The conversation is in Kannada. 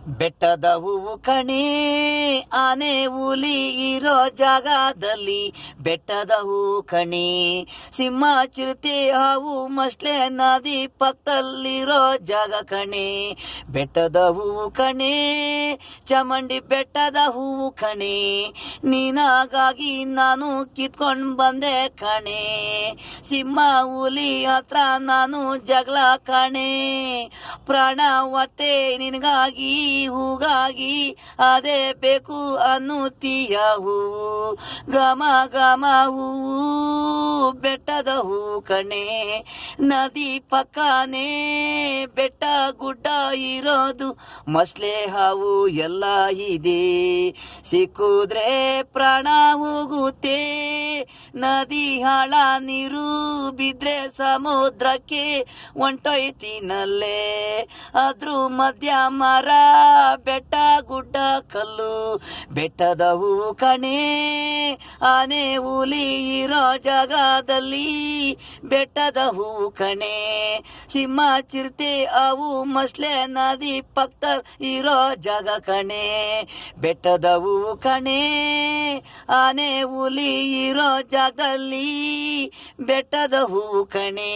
ಬೆಟ್ಟದ ಹೂವು ಕಣೆ ಆನೆ ಹುಲಿ ಇರೋ ಜಾಗದಲ್ಲಿ ಬೆಟ್ಟದ ಹೂವು ಕಣೆ ಸಿಂಹ ಚಿರತೆ ಹಾವು ಮಸ್ಲೆ ನದಿ ಪಕ್ಕದಲ್ಲಿರೋ ಜಾಗ ಕಣೆ ಬೆಟ್ಟದ ಹೂವು ಕಣೆ ಚಾಮುಂಡಿ ಬೆಟ್ಟದ ಹೂವು ಕಣೆ ನೀನಾಗಾಗಿ ನಾನು ಕಿತ್ಕೊಂಡು ಬಂದೆ ಕಣೆ ಸಿಂಹ ಹುಲಿ ಹತ್ರ ನಾನು ಜಗಳ ಕಣೆ ಪ್ರಾಣ ಹೊಟ್ಟೆ ನಿನಗಾಗಿ ಹೂಗಾಗಿ ಅದೇ ಬೇಕು ಅನ್ನುತ್ತೀಯ ಹೂವು ಘಮ ಘಮ ಹೂವು ಬೆಟ್ಟದ ಹೂವು ಕಣೆ ನದಿ ಪಕ್ಕನೇ ಬೆಟ್ಟ ಗುಡ್ಡ ಇರೋದು ಮಸ್ಲೆ ಹಾವು ಎಲ್ಲ ಇದೆ ಸಿಕ್ಕಿದ್ರೆ ಪ್ರಾಣ ಹೋಗುತ್ತೆ ನದಿ ಹಾಳ ನೀರು ಬಿದ್ರೆ ಸಮುದ್ರಕ್ಕೆ ಹೊಂಟೋಯ್ತೀನಲ್ಲೇ ಅದ್ರ ಮಧ್ಯ ಮರ ಬೆಟ್ಟ ಗುಡ್ಡ ಕಲ್ಲು ಬೆಟ್ಟದ ಹೂವು ಕಣೆ ಆನೆ ಹುಲಿ ಇರೋ ಜಾಗದಲ್ಲಿ ಬೆಟ್ಟದ ಹೂವು ಕಣೆ ಸಿಂಹ ಚಿರತೆ ಅವು ಮಸ್ಲೆ ನದಿ ಪಕ್ಕ ಇರೋ ಜಾಗ ಕಣೆ ಬೆಟ್ಟದ ಹೂವು ಕಣೆ ಆನೆ ಹುಲಿ ಇರೋ ಜಾಗದಲ್ಲಿ ಬೆಟ್ಟದ ಹೂವು ಕಣೆ.